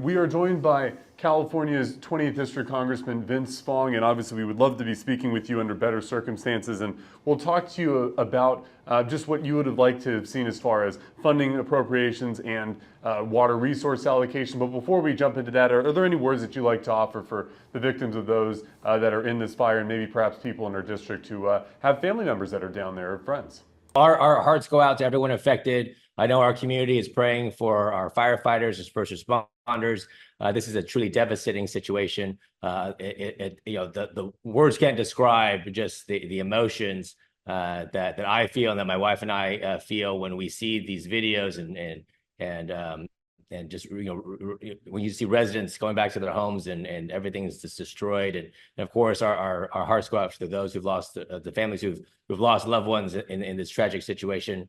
And we are joined by California's 20th District Congressman Vince Fong, and obviously we would love to be speaking with you under better circumstances. And we'll talk to you about just what you would have liked to have seen as far as funding appropriations and water resource allocation. But before we jump into that, are there any words that you'd like to offer for the victims of those that are in this fire, and maybe perhaps people in our district who have family members that are down there or friends? Our hearts go out to everyone affected. I know our community is praying for our firefighters, as first responders. This is a truly devastating situation. The words can't describe just the emotions that I feel and that my wife and I feel when we see these videos and just when you see residents going back to their homes and everything's just destroyed, and of course our hearts go out to those who've lost the families who've lost loved ones in this tragic situation.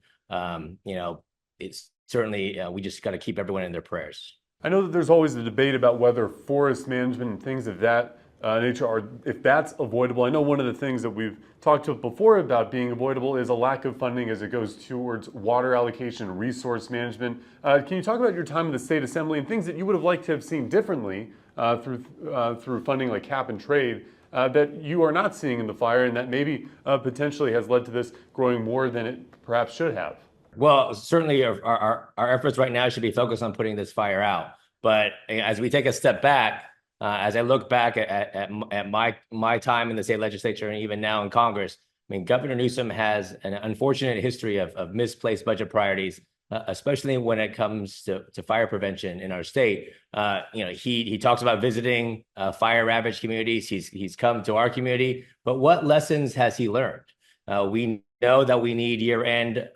It's certainly we just got to keep everyone in their prayers. I know that there's always a debate about whether forest management and things of that nature are, if that's avoidable. I know one of the things that we've talked to before about being avoidable is a lack of funding as it goes towards water allocation and resource management. Can you talk about your time in the State Assembly and things that you would have liked to have seen differently through funding like cap and trade that you are not seeing in the fire, and that maybe potentially has led to this growing more than it perhaps should have? Well, certainly our efforts right now should be focused on putting this fire out. But as we take a step back, as I look back at my time in the state legislature and even now in Congress, I mean, Governor Newsom has an unfortunate history of misplaced budget priorities, especially when it comes to fire prevention in our state. He talks about visiting fire-ravaged communities. He's come to our community, but what lessons has he learned? We know that we need year-round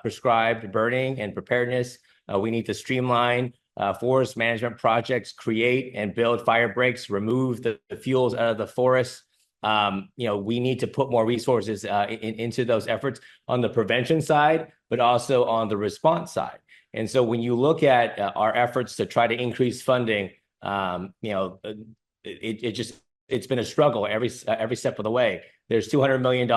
prescribed burning and preparedness. We need to streamline forest management projects, create and build fire breaks, remove the fuels out of the forest. We need to put more resources into those efforts on the prevention side, but also on the response side. And so when you look at our efforts to try to increase funding, it's been a struggle every step of the way. There's $200 million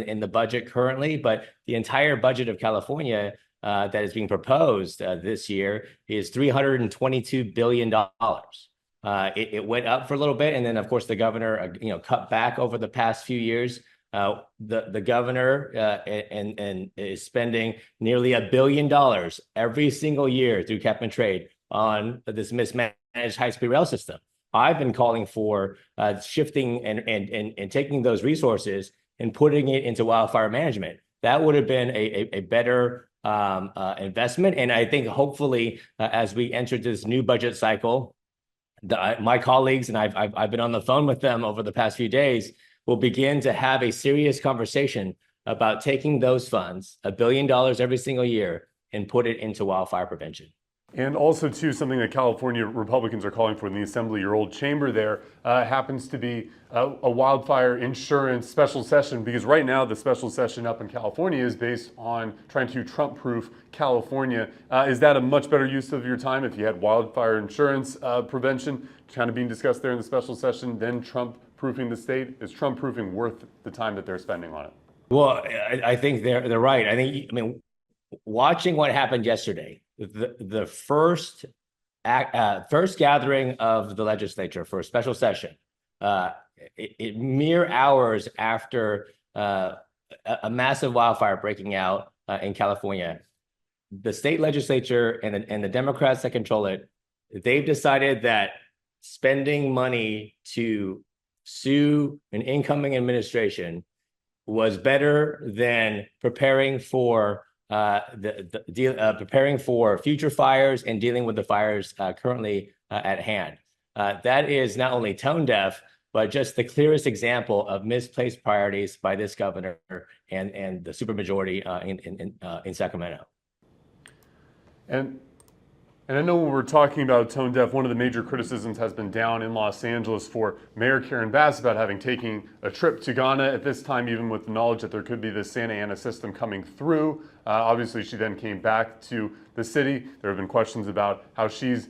in the budget currently, but the entire budget of California that is being proposed this year is $322 billion. It went up for a little bit, and then of course the governor, cut back over the past few years. The governor is spending nearly $1 billion every single year through cap and trade on this mismanaged high-speed rail system. I've been calling for shifting and taking those resources and putting it into wildfire management. That would have been a better investment, and I think hopefully as we enter this new budget cycle, my colleagues, and I've been on the phone with them over the past few days, will begin to have a serious conversation about taking those funds, $1 billion every single year, and put it into wildfire prevention. And also, too, something that California Republicans are calling for in the Assembly, your old chamber there, happens to be a wildfire insurance special session, because right now the special session up in California is based on trying to Trump-proof California. Is that a much better use of your time if you had wildfire insurance prevention kind of being discussed there in the special session than Trump-proofing the state? Is Trump-proofing worth the time that they're spending on it? Well, I think they're right. I mean, watching what happened yesterday, the first gathering of the legislature for a special session, mere hours after a massive wildfire breaking out in California, the state legislature and the Democrats that control it, they've decided that spending money to sue an incoming administration was better than preparing for preparing for future fires and dealing with the fires currently at hand. That is not only tone deaf, but just the clearest example of misplaced priorities by this governor and the supermajority in Sacramento. And I know when we're talking about tone deaf, one of the major criticisms has been down in Los Angeles for Mayor Karen Bass about having taken a trip to Ghana at this time, even with the knowledge that there could be this Santa Ana system coming through. Obviously, she then came back to the city. There have been questions about how she's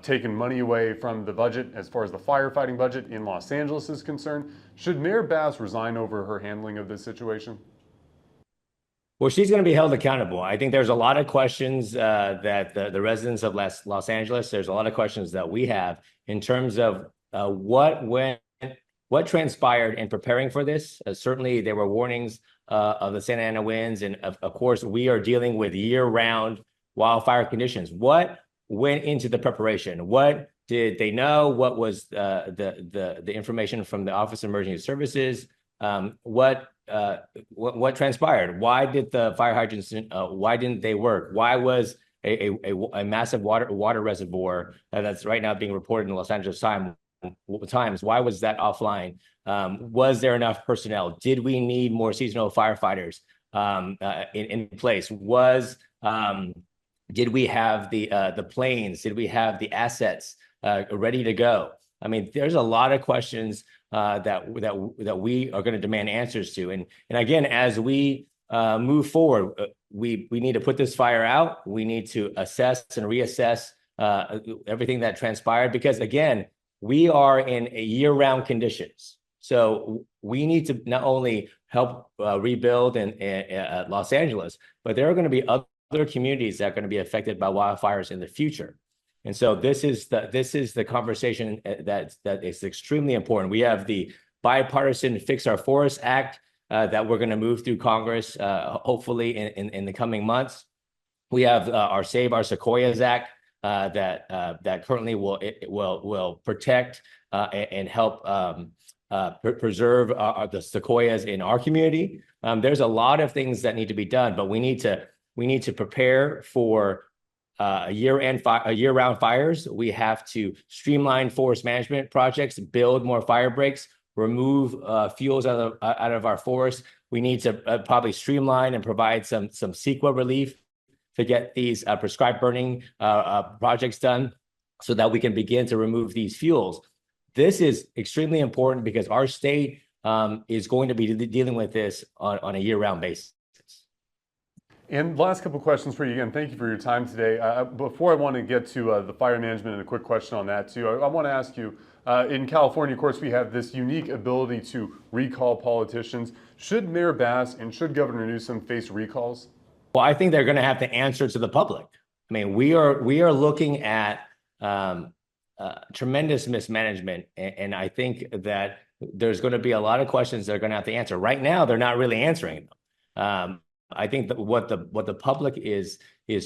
taken money away from the budget as far as the firefighting budget in Los Angeles is concerned. Should Mayor Bass resign over her handling of this situation? Well, she's going to be held accountable. I think there's a lot of questions that the residents of Los Angeles, there's a lot of questions that we have in terms of what transpired in preparing for this. Certainly, there were warnings of the Santa Ana winds, and of course, we are dealing with year-round wildfire conditions. What went into the preparation? What did they know? What was the information from the Office of Emergency Services? What transpired? Why did the fire hydrants? Why didn't they work? Why was a massive water reservoir that's right now being reported in the Los Angeles Times? Why was that offline? Was there enough personnel? Did we need more seasonal firefighters in place? Did we have the planes? Did we have the assets ready to go? I mean, there's a lot of questions that we are going to demand answers to. And again, as we move forward, we need to put this fire out. We need to assess and reassess everything that transpired, because again, we are in a year-round conditions. So we need to not only help rebuild in Los Angeles, but there are going to be other communities that are going to be affected by wildfires in the future. And so this is the conversation that is extremely important. We have the bipartisan Fix Our Forests Act that we're going to move through Congress, hopefully in the coming months. We have our Save Our Sequoias Act that currently will protect and help preserve the sequoias in our community. There's a lot of things that need to be done, but we need to prepare for year-round fires. We have to streamline forest management projects, build more fire breaks, remove fuels out of our forests. We need to probably streamline and provide some CEQA relief to get these prescribed burning projects done so that we can begin to remove these fuels. This is extremely important because our state is going to be dealing with this on a year-round basis. And last couple questions for you again. Thank you for your time today. Before I want to get to the fire management and a quick question on that too, I want to ask you, in California, of course, we have this unique ability to recall politicians. Should Mayor Bass and should Governor Newsom face recalls? Well, I think they're going to have to answer to the public. I mean, we are looking at tremendous mismanagement, and I think that there's going to be a lot of questions they're going to have to answer. Right now, they're not really answering them. I think that what the public is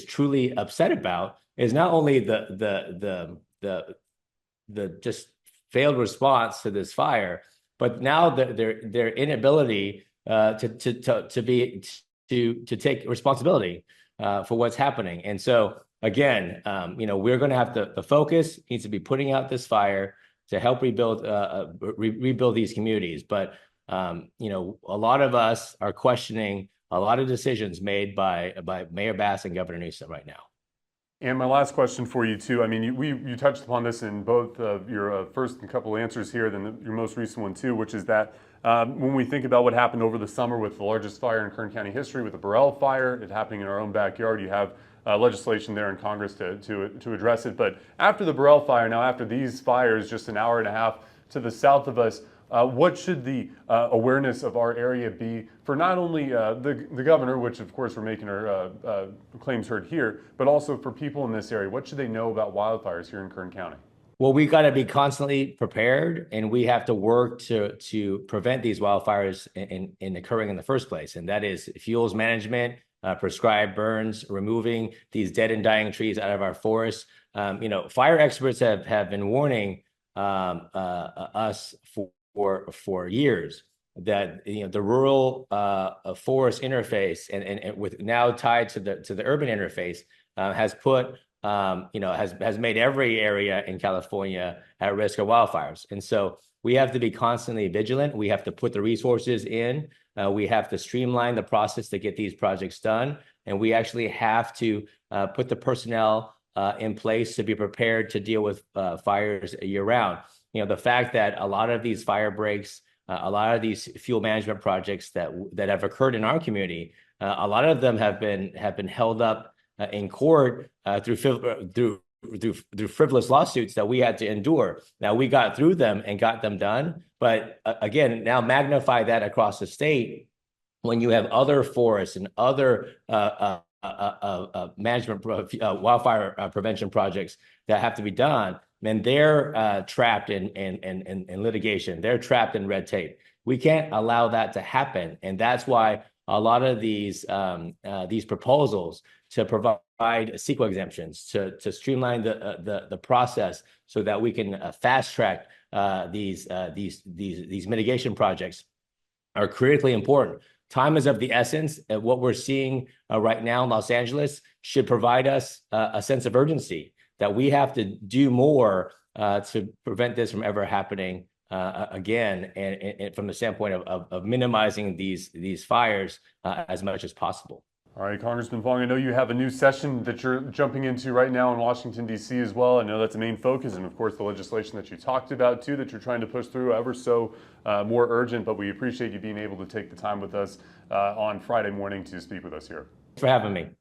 truly upset about is not only the just failed response to this fire, but now their inability to take responsibility for what's happening. And so again, we're going to have the focus needs to be putting out this fire to help rebuild these communities. But a lot of us are questioning a lot of decisions made by Mayor Bass and Governor Newsom right now. And my last question for you too. I mean, you touched upon this in both of your first couple answers here, then your most recent one too, which is that when we think about what happened over the summer with the largest fire in Kern County history, with the Burrell fire, it happening in our own backyard, you have legislation there in Congress to address it. But after the Burrell fire, now after these fires, just an hour and a half to the south of us, what should the awareness of our area be for not only the governor, which of course we're making our claims heard here, but also for people in this area? What should they know about wildfires here in Kern County? Well, we got to be constantly prepared, and we have to work to prevent these wildfires in occurring in the first place. And that is fuels management, prescribed burns, removing these dead and dying trees out of our forests. Fire experts have been warning us for years that the rural forest interface and with now tied to the urban interface has put has made every area in California at risk of wildfires. And so we have to be constantly vigilant. We have to put the resources in. We have to streamline the process to get these projects done, and we actually have to put the personnel in place to be prepared to deal with fires year round. The fact that a lot of these fire breaks, a lot of these fuel management projects that have occurred in our community, a lot of them have been held up in court through frivolous lawsuits that we had to endure. Now we got through them and got them done, but again, now magnify that across the state. when you have other forests and other wildfire prevention projects that have to be done, then they're trapped in litigation. They're trapped in red tape. We can't allow that to happen, and that's why a lot of these proposals to provide CEQA exemptions to streamline the process so that we can fast track these mitigation projects are critically important. Time is of the essence. What we're seeing right now in Los Angeles should provide us a sense of urgency that we have to do more to prevent this from ever happening again, and from the standpoint of minimizing these fires as much as possible. All right, Congressman Fong, I know you have a new session that you're jumping into right now in Washington, D.C. as well. I know that's a main focus, and of course the legislation that you talked about too that you're trying to push through ever so more urgent, but we appreciate you being able to take the time with us on Friday morning to speak with us here. Thanks for having me.